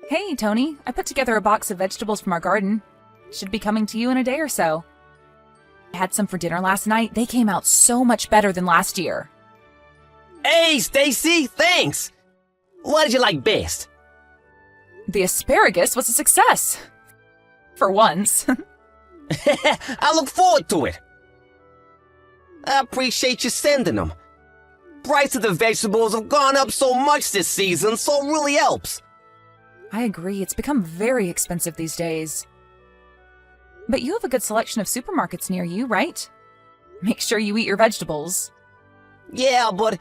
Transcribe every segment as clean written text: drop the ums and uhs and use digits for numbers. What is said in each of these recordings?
Hey, Tony, I put together a box of vegetables from our garden. Should be coming to you in a day or so. I had some for dinner last night. They came out so much better than last year. Hey, Stacy, thanks! What did you like best? The asparagus was a success. For once. I look forward to it. I appreciate you sending them. Price of the vegetables have gone up so much this season, so it really helps. I agree, it's become very expensive these days. But you have a good selection of supermarkets near you, right? Make sure you eat your vegetables. Yeah, but,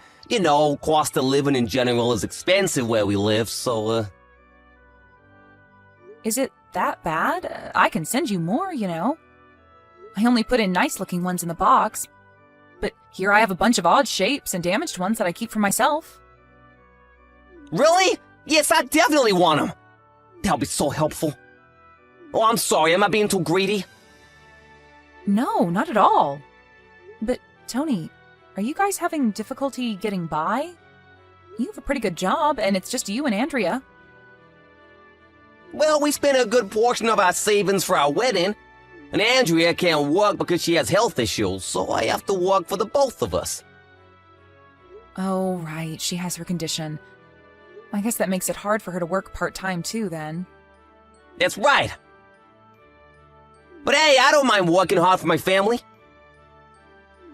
cost of living in general is expensive where we live, so, Is it that bad? I can send you more, I only put in nice-looking ones in the box. But here I have a bunch of odd shapes and damaged ones that I keep for myself. Really? Yes, I definitely want them. That'll be so helpful. Oh, I'm sorry, am I being too greedy? No, not at all. But, Tony, are you guys having difficulty getting by? You have a pretty good job, and it's just you and Andrea. Well, we spent a good portion of our savings for our wedding, and Andrea can't work because she has health issues, so I have to work for the both of us. Oh, right, she has her condition. I guess that makes it hard for her to work part-time too, then. That's right. But hey, I don't mind working hard for my family.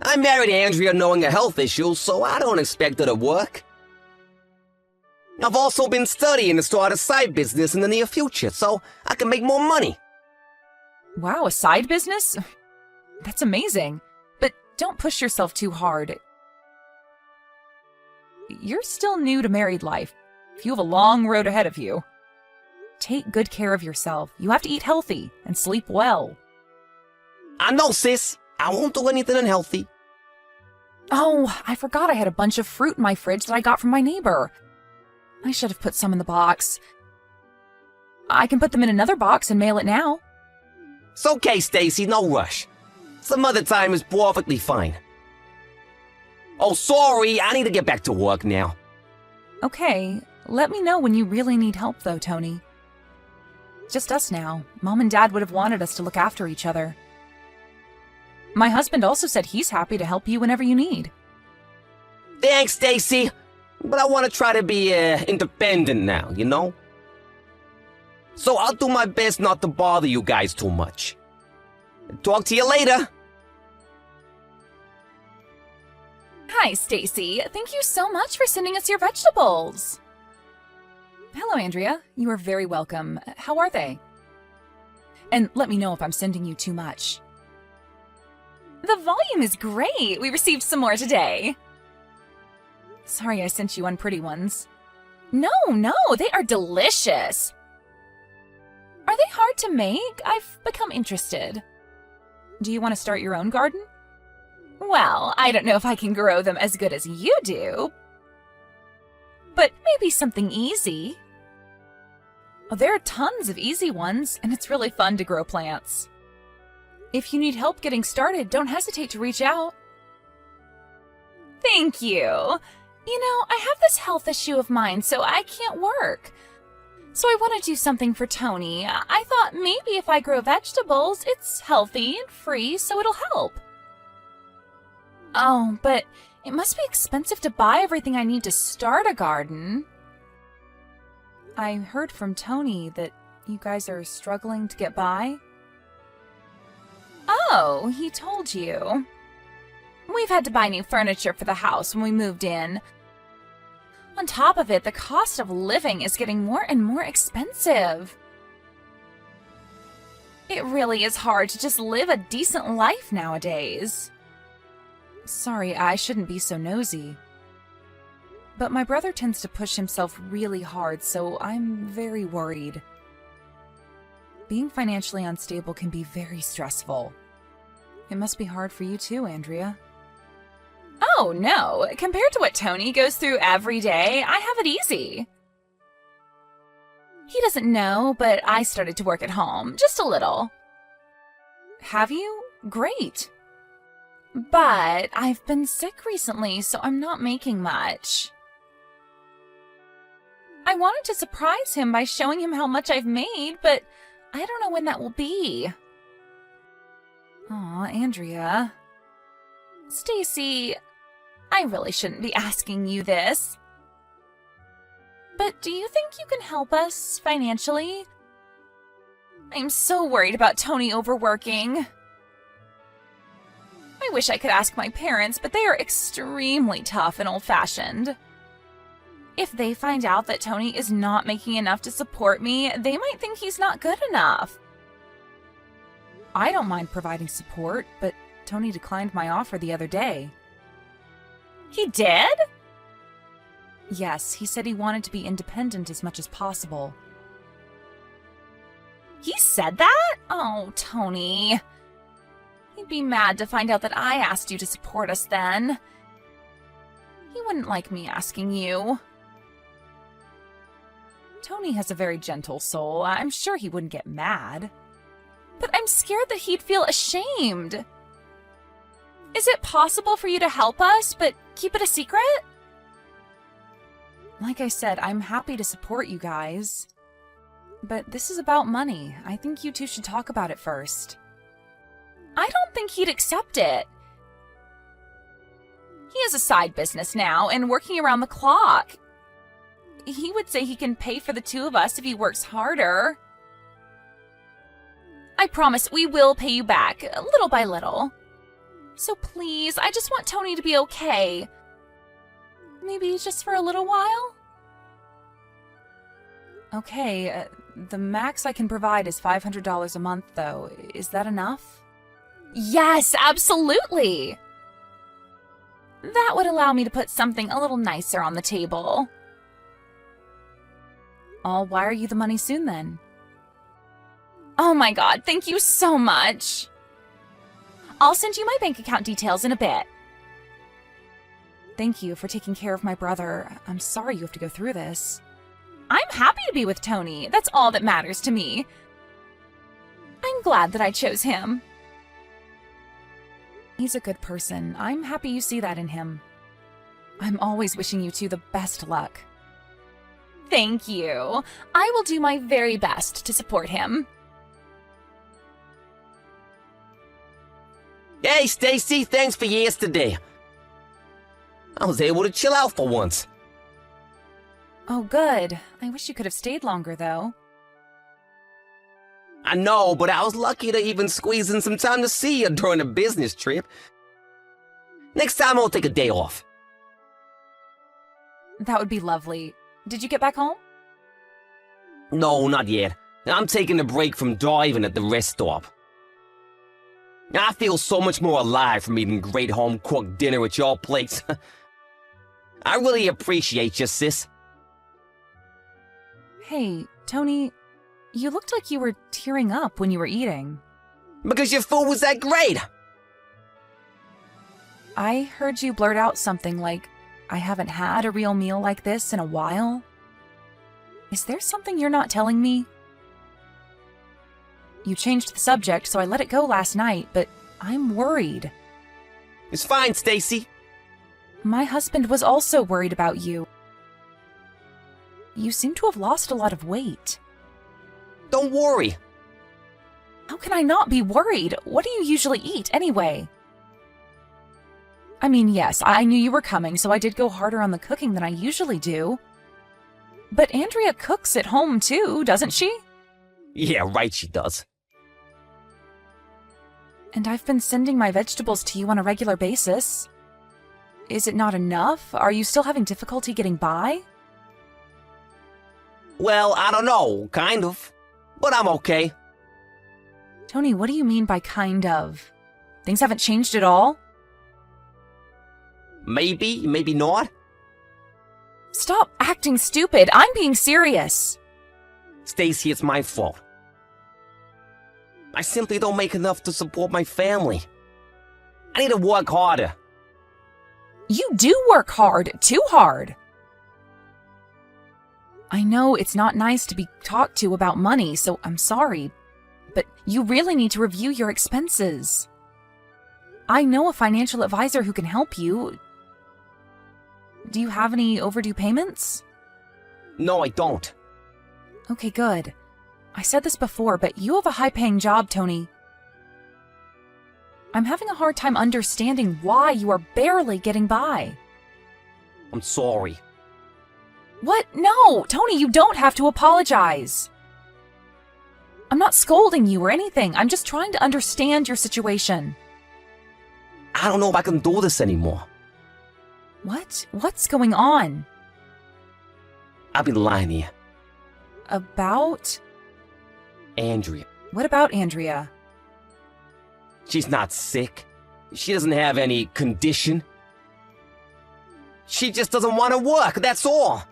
I married Andrea knowing her health issues, so I don't expect her to work. I've also been studying to start a side business in the near future, so I can make more money. Wow, a side business? That's amazing. But don't push yourself too hard. You're still new to married life. You have a long road ahead of you. Take good care of yourself. You have to eat healthy and sleep well. I know, sis. I won't do anything unhealthy. Oh, I forgot I had a bunch of fruit in my fridge that I got from my neighbor. I should have put some in the box. I can put them in another box and mail it now. It's okay, Stacy, no rush. Some other time is perfectly fine. Oh, sorry, I need to get back to work now. Okay, let me know when you really need help though, Tony. Just us now. Mom and Dad would have wanted us to look after each other. My husband also said he's happy to help you whenever you need. Thanks, Stacy. But I want to try to be independent now, So I'll do my best not to bother you guys too much. Talk to you later. Hi, Stacy. Thank you so much for sending us your vegetables. Hello, Andrea. You are very welcome. How are they? And let me know if I'm sending you too much. The volume is great. We received some more today. Sorry I sent you unpretty ones. No, they are delicious. Are they hard to make? I've become interested. Do you want to start your own garden? Well, I don't know if I can grow them as good as you do, but maybe something easy. Oh, there are tons of easy ones, and it's really fun to grow plants. If you need help getting started, don't hesitate to reach out. Thank you. I have this health issue of mine, so I can't work. So I want to do something for Tony. I thought maybe if I grow vegetables, it's healthy and free, so it'll help. Oh, but it must be expensive to buy everything I need to start a garden. I heard from Tony that you guys are struggling to get by. Oh, he told you. We've had to buy new furniture for the house when we moved in. On top of it, the cost of living is getting more and more expensive. It really is hard to just live a decent life nowadays. Sorry, I shouldn't be so nosy. But my brother tends to push himself really hard, so I'm very worried. Being financially unstable can be very stressful. It must be hard for you too, Andrea. Oh, no. Compared to what Tony goes through every day, I have it easy. He doesn't know, but I started to work at home, just a little. Have you? Great. But I've been sick recently, so I'm not making much. I wanted to surprise him by showing him how much I've made, but I don't know when that will be. Aw, Andrea. Stacy, I really shouldn't be asking you this. But do you think you can help us financially? I'm so worried about Tony overworking. I wish I could ask my parents, but they are extremely tough and old-fashioned. If they find out that Tony is not making enough to support me, they might think he's not good enough. I don't mind providing support, but Tony declined my offer the other day. He did? Yes, he said he wanted to be independent as much as possible. He said that? Oh, Tony. He'd be mad to find out that I asked you to support us then. He wouldn't like me asking you. Tony has a very gentle soul. I'm sure he wouldn't get mad. But I'm scared that he'd feel ashamed. Is it possible for you to help us, but keep it a secret? Like I said, I'm happy to support you guys. But this is about money. I think you two should talk about it first. I don't think he'd accept it. He has a side business now and working around the clock. He would say he can pay for the two of us if he works harder. I promise we will pay you back, little by little. So please, I just want Tony to be okay. Maybe just for a little while? Okay, the max I can provide is $500 a month, though. Is that enough? Yes, absolutely! That would allow me to put something a little nicer on the table. I'll wire you the money soon, then. Oh my god, thank you so much! I'll send you my bank account details in a bit. Thank you for taking care of my brother. I'm sorry you have to go through this. I'm happy to be with Tony. That's all that matters to me. I'm glad that I chose him. He's a good person. I'm happy you see that in him. I'm always wishing you two the best luck. Thank you. I will do my very best to support him. Hey, Stacy, thanks for yesterday. I was able to chill out for once. Oh, good. I wish you could have stayed longer, though. I know, but I was lucky to even squeeze in some time to see you during a business trip. Next time I'll take a day off. That would be lovely. Did you get back home? No, not yet. I'm taking a break from driving at the rest stop. I feel so much more alive from eating great home-cooked dinner at your place. I really appreciate you, sis. Hey, Tony, you looked like you were tearing up when you were eating. Because your food was that great. I heard you blurt out something like, I haven't had a real meal like this in a while. Is there something you're not telling me? You changed the subject, so I let it go last night, but I'm worried. It's fine, Stacy. My husband was also worried about you. You seem to have lost a lot of weight. Don't worry. How can I not be worried? What do you usually eat, anyway? I mean, yes, I knew you were coming, so I did go harder on the cooking than I usually do. But Andrea cooks at home, too, doesn't she? Yeah, right, she does. And I've been sending my vegetables to you on a regular basis. Is it not enough? Are you still having difficulty getting by? Well, I don't know, kind of. But I'm okay. Tony, what do you mean by kind of? Things haven't changed at all? Maybe, maybe not. Stop acting stupid. I'm being serious. Stacy, it's my fault. I simply don't make enough to support my family. I need to work harder. You do work hard, too hard. I know it's not nice to be talked to about money, so I'm sorry, but you really need to review your expenses. I know a financial advisor who can help you. Do you have any overdue payments? No, I don't. Okay, good. I said this before, but you have a high-paying job, Tony. I'm having a hard time understanding why you are barely getting by. I'm sorry. What? No! Tony, you don't have to apologize. I'm not scolding you or anything. I'm just trying to understand your situation. I don't know if I can do this anymore. What? What's going on? I've been lying here. About? Andrea. What about Andrea? She's not sick. She doesn't have any condition. She just doesn't want to work, that's all.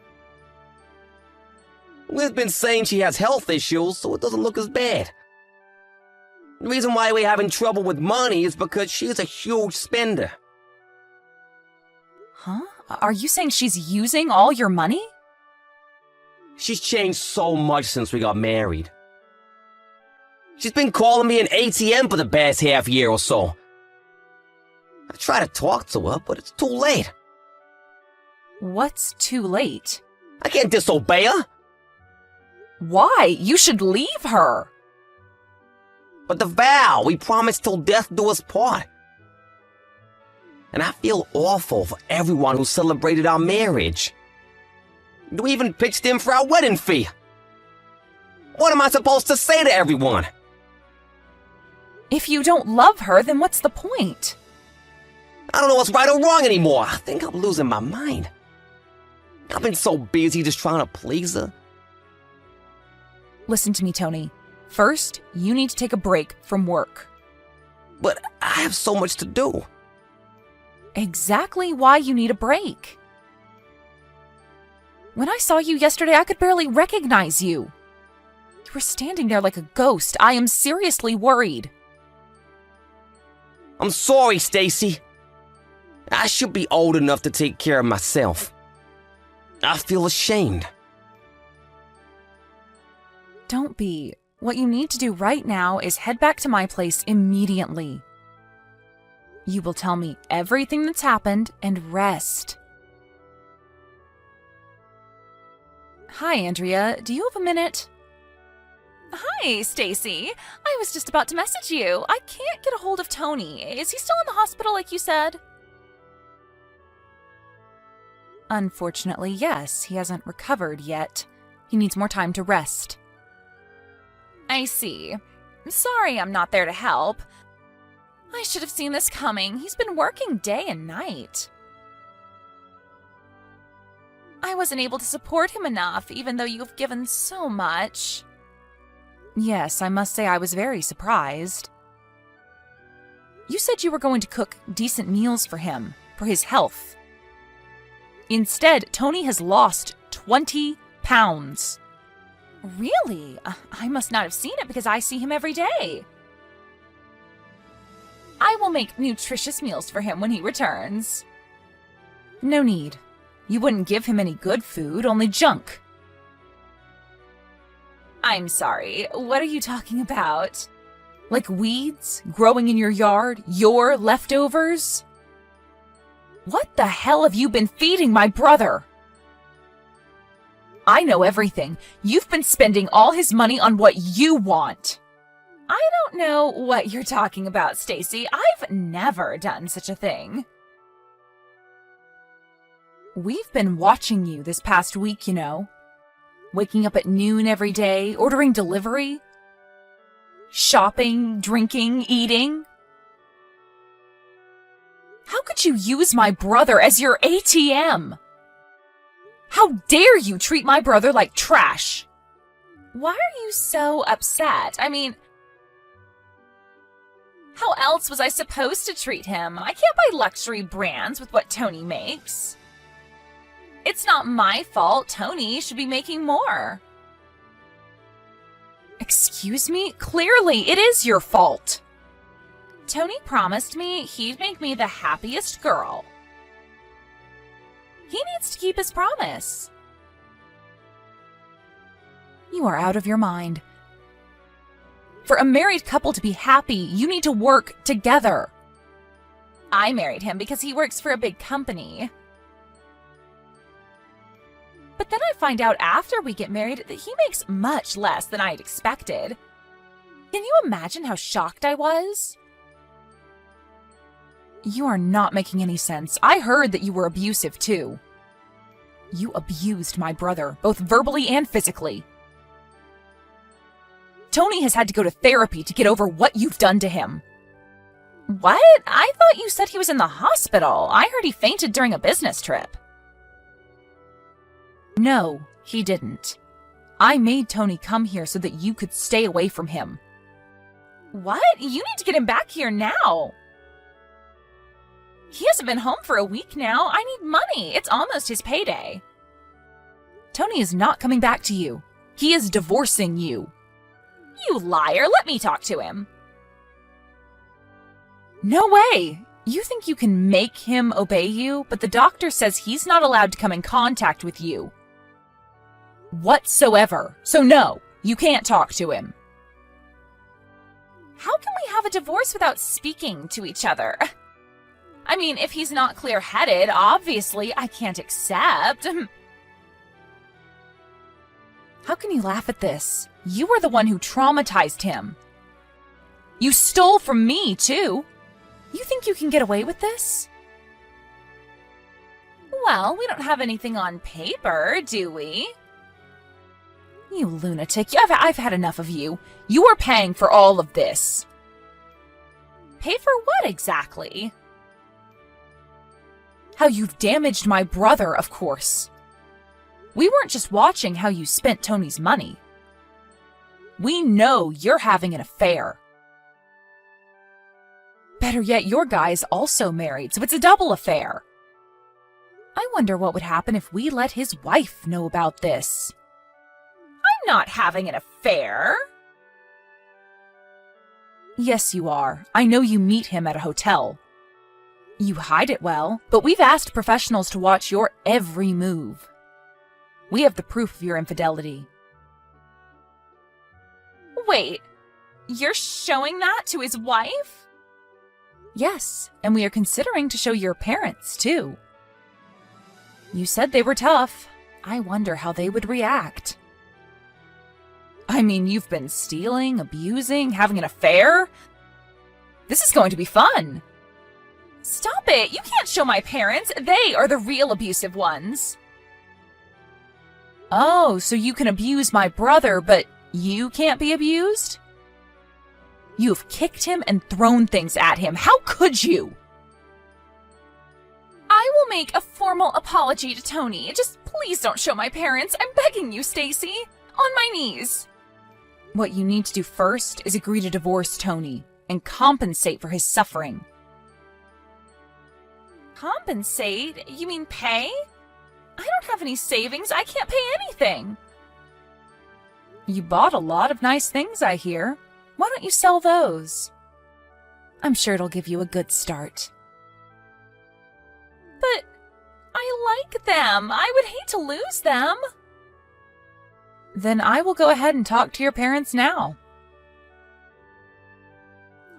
We've been saying she has health issues, so it doesn't look as bad. The reason why we're having trouble with money is because she's a huge spender. Huh? Are you saying she's using all your money? She's changed so much since we got married. She's been calling me an ATM for the past half year or so. I try to talk to her, but it's too late. What's too late? I can't disobey her. Why? You should leave her. But the vow, we promised till death do us part. And I feel awful for everyone who celebrated our marriage. We even pitched in for our wedding fee. What am I supposed to say to everyone? If you don't love her, then what's the point? I don't know what's right or wrong anymore. I think I'm losing my mind. I've been so busy just trying to please her. Listen to me, Tony. First, you need to take a break from work. But I have so much to do. Exactly why you need a break. When I saw you yesterday, I could barely recognize you. You were standing there like a ghost. I am seriously worried. I'm sorry, Stacy. I should be old enough to take care of myself. I feel ashamed. Don't be. What you need to do right now is head back to my place immediately. You will tell me everything that's happened and rest. Hi, Andrea. Do you have a minute? Hi, Stacy. I was just about to message you. I can't get a hold of Tony. Is he still in the hospital like you said? Unfortunately, yes. He hasn't recovered yet. He needs more time to rest. I see. Sorry I'm not there to help. I should have seen this coming. He's been working day and night. I wasn't able to support him enough, even though you've given so much. Yes, I must say I was very surprised. You said you were going to cook decent meals for him, for his health. Instead, Tony has lost 20 pounds. Really? I must not have seen it because I see him every day. I will make nutritious meals for him when he returns. No need. You wouldn't give him any good food, only junk. I'm sorry, what are you talking about? Like weeds growing in your yard? Your leftovers? What the hell have you been feeding my brother? I know everything. You've been spending all his money on what you want. I don't know what you're talking about, Stacy. I've never done such a thing. We've been watching you this past week, you know. Waking up at noon every day, ordering delivery, shopping, drinking, eating. How could you use my brother as your ATM? How dare you treat my brother like trash? Why are you so upset? I mean, how else was I supposed to treat him? I can't buy luxury brands with what Tony makes. It's not my fault. Tony should be making more. Excuse me? Clearly, it is your fault. Tony promised me he'd make me the happiest girl. He needs to keep his promise. You are out of your mind. For a married couple to be happy, you need to work together. I married him because he works for a big company. But then I find out after we get married that he makes much less than I'd expected. Can you imagine how shocked I was? You are not making any sense. I heard that you were abusive too. You abused my brother, both verbally and physically. Tony has had to go to therapy to get over what you've done to him. What? I thought you said he was in the hospital. I heard he fainted during a business trip. No, he didn't. I made Tony come here so that you could stay away from him. What? You need to get him back here now. He hasn't been home for a week now. I need money. It's almost his payday. Tony is not coming back to you. He is divorcing you. You liar. Let me talk to him. No way. You think you can make him obey you, but the doctor says he's not allowed to come in contact with you whatsoever. So no, you can't talk to him. How can we have a divorce without speaking to each other? I mean, if he's not clear-headed, obviously I can't accept. How can you laugh at this? You were the one who traumatized him. You stole from me, too. You think you can get away with this? Well, we don't have anything on paper, do we? You lunatic. I've had enough of you. You are paying for all of this. Pay for what exactly? How you've damaged my brother, of course. We weren't just watching how you spent Tony's money. We know you're having an affair. Better yet, your guy's also married, so it's a double affair. I wonder what would happen if we let his wife know about this. I'm not having an affair. Yes, you are. I know you meet him at a hotel. You hide it well, but we've asked professionals to watch your every move. We have the proof of your infidelity. Wait, you're showing that to his wife? Yes, and we are considering to show your parents, too. You said they were tough. I wonder how they would react. I mean, you've been stealing, abusing, having an affair? This is going to be fun. Stop it! You can't show my parents. They are the real abusive ones. Oh, so you can abuse my brother, but you can't be abused? You've kicked him and thrown things at him. How could you? I will make a formal apology to Tony. Just please don't show my parents. I'm begging you, Stacy. On my knees. What you need to do first is agree to divorce Tony and compensate for his suffering. Compensate? You mean pay? I don't have any savings. I can't pay anything. You bought a lot of nice things, I hear. Why don't you sell those? I'm sure it'll give you a good start. But I like them. I would hate to lose them. Then I will go ahead and talk to your parents now.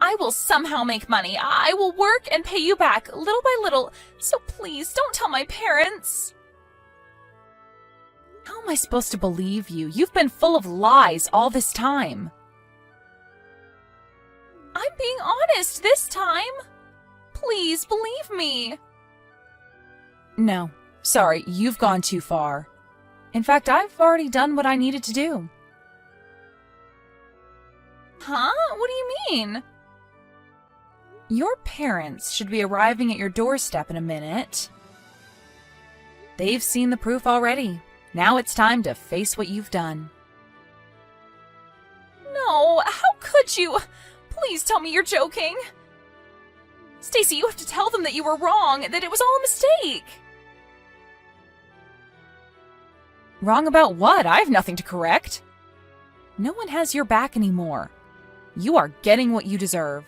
I will somehow make money. I will work and pay you back little by little. So please don't tell my parents. How am I supposed to believe you? You've been full of lies all this time. I'm being honest this time. Please believe me. No, sorry, you've gone too far. In fact, I've already done what I needed to do. Huh? What do you mean? Your parents should be arriving at your doorstep in a minute. They've seen the proof already. Now it's time to face what you've done. No, how could you? Please tell me you're joking. Stacy, you have to tell them that you were wrong, that it was all a mistake. Wrong about what? I have nothing to correct. No one has your back anymore. You are getting what you deserve.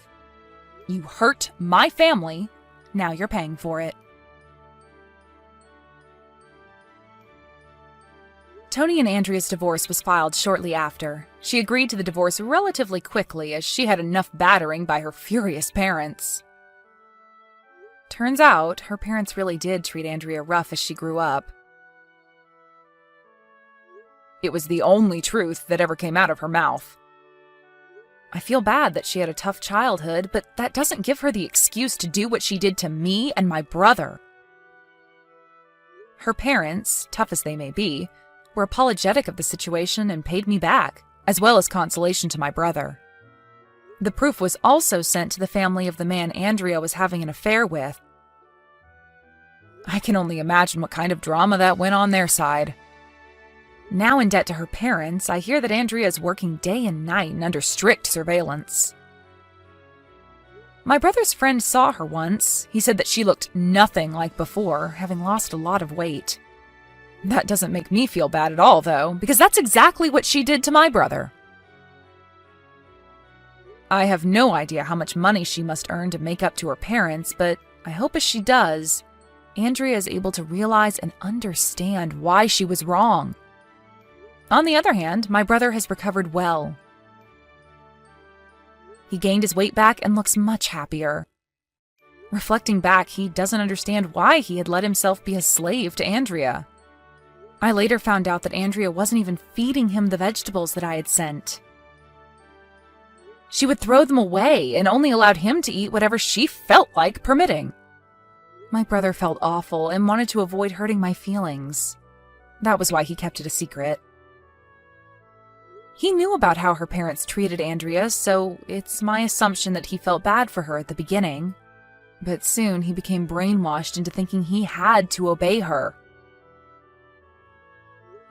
You hurt my family. Now you're paying for it. Tony and Andrea's divorce was filed shortly after. She agreed to the divorce relatively quickly as she had enough battering by her furious parents. Turns out, her parents really did treat Andrea rough as she grew up. It was the only truth that ever came out of her mouth. I feel bad that she had a tough childhood, but that doesn't give her the excuse to do what she did to me and my brother. Her parents, tough as they may be, were apologetic of the situation and paid me back, as well as consolation to my brother. The proof was also sent to the family of the man Andrea was having an affair with. I can only imagine what kind of drama that went on their side. Now in debt to her parents, I hear that Andrea is working day and night and under strict surveillance. My brother's friend saw her once. He said that she looked nothing like before, having lost a lot of weight. That doesn't make me feel bad at all, though, because that's exactly what she did to my brother. I have no idea how much money she must earn to make up to her parents, but I hope as she does, Andrea is able to realize and understand why she was wrong. On the other hand, my brother has recovered well. He gained his weight back and looks much happier. Reflecting back, he doesn't understand why he had let himself be a slave to Andrea. I later found out that Andrea wasn't even feeding him the vegetables that I had sent. She would throw them away and only allowed him to eat whatever she felt like permitting. My brother felt awful and wanted to avoid hurting my feelings. That was why he kept it a secret. He knew about how her parents treated Andrea, so it's my assumption that he felt bad for her at the beginning. But soon he became brainwashed into thinking he had to obey her.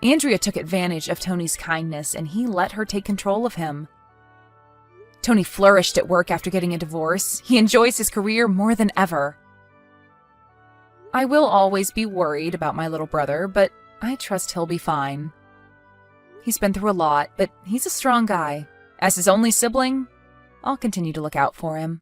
Andrea took advantage of Tony's kindness and he let her take control of him. Tony flourished at work after getting a divorce. He enjoys his career more than ever. I will always be worried about my little brother, but I trust he'll be fine. He's been through a lot, but he's a strong guy. As his only sibling, I'll continue to look out for him.